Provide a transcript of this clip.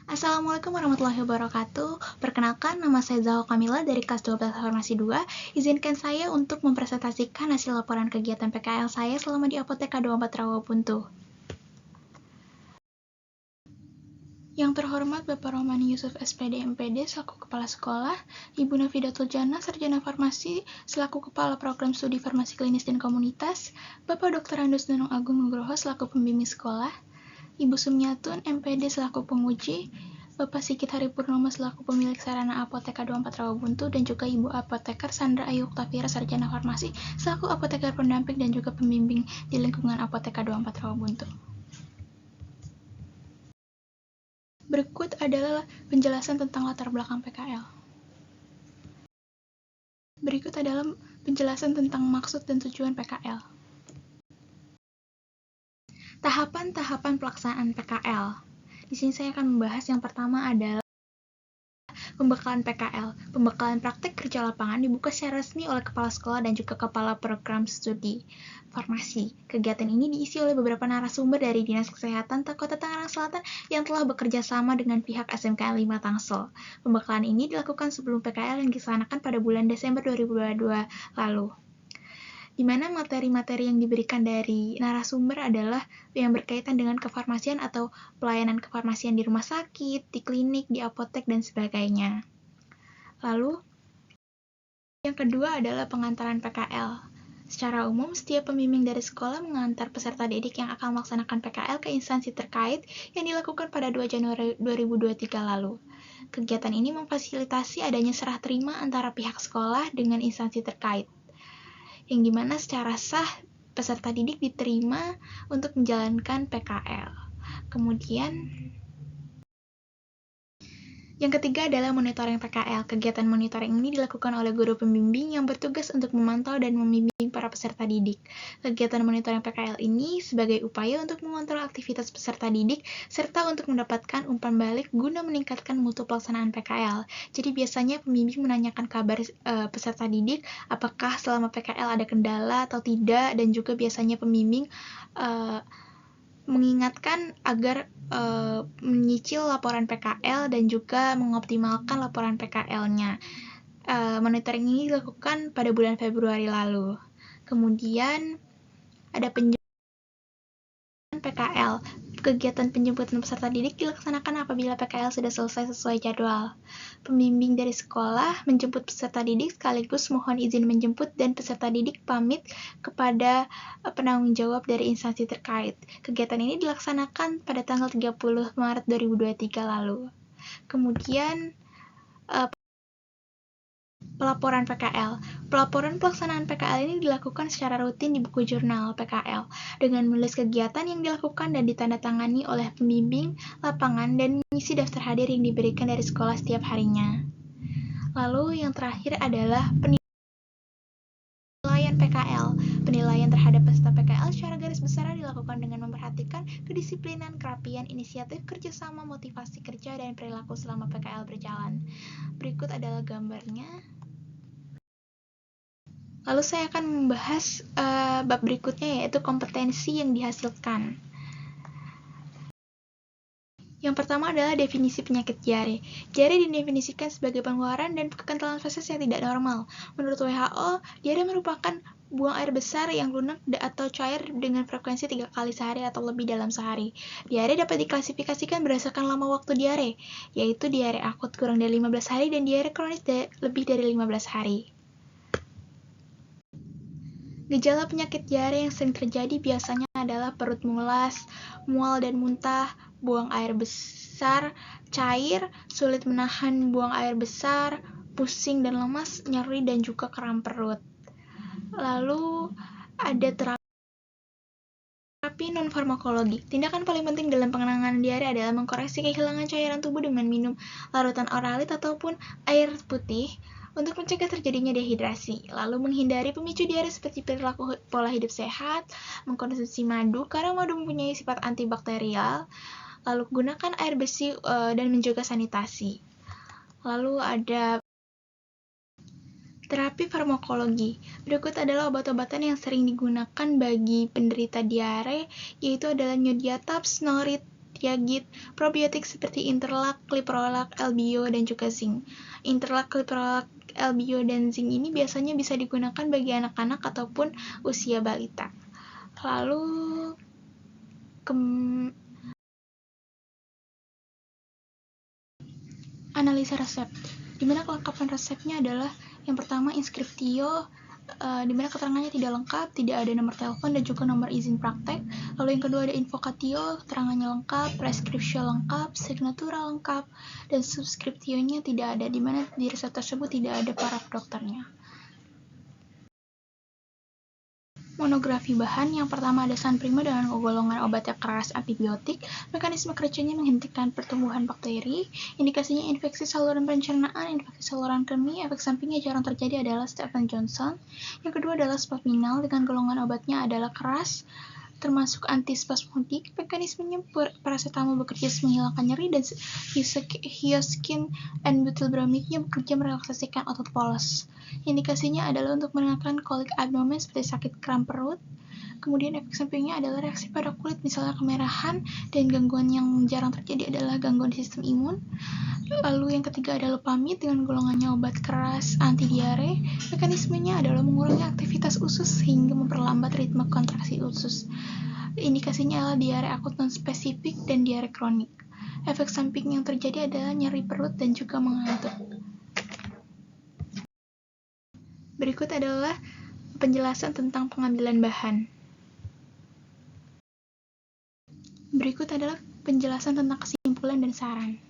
Assalamualaikum warahmatullahi wabarakatuh. Perkenalkan, nama saya Zahra Kamila dari kelas 12 Farmasi 2. Izinkan saya untuk mempresentasikan hasil laporan kegiatan PKL saya selama di Apoteka 24 Rawabuntu. Yang terhormat Bapak Rohmani Yusuf SPD MPD selaku Kepala Sekolah, Ibu Nafidatul Jannah Sarjana Farmasi selaku Kepala Program Studi Farmasi Klinis dan Komunitas, Bapak Dr. Andus Nunung Agung Nugroho selaku Pembimbing Sekolah, Ibu Sumiatun MPD selaku penguji, Bapak Sigit Haripurnomo selaku pemilik sarana Apoteka 24 Rawabuntu, dan juga Ibu Apoteker Sandra Ayu Oktavira Sarjana Farmasi selaku apoteker pendamping dan juga pembimbing di lingkungan Apoteka 24 Rawabuntu. Berikut adalah penjelasan tentang latar belakang PKL. Berikut adalah penjelasan tentang maksud dan tujuan PKL. Tahapan-tahapan pelaksanaan PKL. Di sini saya akan membahas yang pertama adalah pembekalan PKL. Pembekalan praktek kerja lapangan dibuka secara resmi oleh Kepala Sekolah dan juga Kepala Program Studi Farmasi. Kegiatan ini diisi oleh beberapa narasumber dari Dinas Kesehatan Kota Tangerang Selatan yang telah bekerja sama dengan pihak SMKN 5 Tangsel. Pembekalan ini dilakukan sebelum PKL yang dilaksanakan pada bulan Desember 2022 lalu, di mana materi-materi yang diberikan dari narasumber adalah yang berkaitan dengan kefarmasian atau pelayanan kefarmasian di rumah sakit, di klinik, di apotek, dan sebagainya. Lalu, yang kedua adalah pengantaran PKL. Secara umum, setiap pembimbing dari sekolah mengantar peserta didik yang akan melaksanakan PKL ke instansi terkait yang dilakukan pada 2 Januari 2023 lalu. Kegiatan ini memfasilitasi adanya serah terima antara pihak sekolah dengan instansi terkait, yang dimana secara sah peserta didik diterima untuk menjalankan PKL. Kemudian, yang ketiga adalah monitoring PKL. Kegiatan monitoring ini dilakukan oleh guru pembimbing yang bertugas untuk memantau dan membimbing para peserta didik. Kegiatan monitoring PKL ini sebagai upaya untuk mengontrol aktivitas peserta didik serta untuk mendapatkan umpan balik guna meningkatkan mutu pelaksanaan PKL. Jadi biasanya pembimbing menanyakan kabar peserta didik apakah selama PKL ada kendala atau tidak, dan juga biasanya pembimbing mengingatkan agar menyicil laporan PKL dan juga mengoptimalkan laporan PKL-nya. Monitoring ini dilakukan pada bulan Februari lalu. Kemudian ada penjemputan PKL. Kegiatan penjemputan peserta didik dilaksanakan apabila PKL sudah selesai sesuai jadwal. Pembimbing dari sekolah menjemput peserta didik sekaligus mohon izin menjemput dan peserta didik pamit kepada penanggung jawab dari instansi terkait. Kegiatan ini dilaksanakan pada tanggal 30 Maret 2023 lalu. Kemudian pelaporan PKL. Pelaporan pelaksanaan PKL ini dilakukan secara rutin di buku jurnal PKL dengan menulis kegiatan yang dilakukan dan ditandatangani oleh pembimbing lapangan dan mengisi daftar hadir yang diberikan dari sekolah setiap harinya. Lalu yang terakhir adalah penilaian PKL. Penilaian terhadap peserta PKL secara garis besar dilakukan dengan memperhatikan kedisiplinan, kerapian, inisiatif, kerjasama, motivasi kerja, dan perilaku selama PKL berjalan. Berikut adalah gambarnya. Lalu saya akan membahas bab berikutnya, yaitu kompetensi yang dihasilkan. Yang pertama adalah definisi penyakit diare. Diare didefinisikan sebagai pengeluaran dan kekentalan feses yang tidak normal. Menurut WHO, diare merupakan buang air besar yang lunak atau cair dengan frekuensi 3 kali sehari atau lebih dalam sehari. Diare dapat diklasifikasikan berdasarkan lama waktu diare, yaitu diare akut kurang dari 15 hari dan diare kronis lebih dari 15 hari. Gejala penyakit diare yang sering terjadi biasanya adalah perut mulas, mual dan muntah, buang air besar, cair, sulit menahan buang air besar, pusing dan lemas, nyeri, dan juga kram perut. Lalu ada terapi non-farmakologi. Tindakan paling penting dalam penanganan diare adalah mengkoreksi kehilangan cairan tubuh dengan minum larutan oralit ataupun air putih untuk mencegah terjadinya dehidrasi. Lalu menghindari pemicu diare seperti perilaku pola hidup sehat, mengkonsumsi madu karena madu mempunyai sifat antibakterial. Lalu gunakan air bersih dan menjaga sanitasi. Lalu ada terapi farmakologi. Berikut adalah obat-obatan yang sering digunakan bagi penderita diare, yaitu adalah Nyodiatab, Snorit, Triagid, probiotik seperti Interlac, Cliprolac, Elbio, dan juga zinc. Interlac, Cliprolac, Elbio, dan zinc ini biasanya bisa digunakan bagi anak-anak ataupun usia balita. Lalu, analisa resep. Dimana kelengkapan resepnya adalah yang pertama inskriptio, dimana keterangannya tidak lengkap, tidak ada nomor telepon dan juga nomor izin praktek. Lalu yang kedua ada invocatio, keterangannya lengkap, preskripsio lengkap, signatura lengkap, dan subskriptionya tidak ada, dimana di resep tersebut tidak ada paraf dokternya. Monografi bahan, yang pertama ada San Prima dengan golongan obatnya keras antibiotik, mekanisme kerjanya menghentikan pertumbuhan bakteri, indikasinya infeksi saluran pencernaan, infeksi saluran kemih, efek sampingnya jarang terjadi adalah Stephen Johnson. Yang kedua adalah Spasminal dengan golongan obatnya adalah keras, termasuk antispasmodik, mekanismenya paracetamol bekerja menghilangkan nyeri dan hyoscine and butylbromidnya bekerja merelaksasikan otot polos. Indikasinya adalah untuk meringankan kolik abdomen seperti sakit kram perut. Kemudian efek sampingnya adalah reaksi pada kulit, misalnya kemerahan, dan gangguan yang jarang terjadi adalah gangguan sistem imun. Lalu yang ketiga adalah Lopamid dengan golongannya obat keras anti diare. Mekanismenya adalah mengurangi aktivitas usus sehingga memperlambat ritme kontraksi usus. Indikasinya adalah diare akut non-spesifik dan diare kronik. Efek samping yang terjadi adalah nyeri perut dan juga mengantuk. Berikut adalah penjelasan tentang pengambilan bahan. Berikut adalah penjelasan tentang kesimpulan dan saran.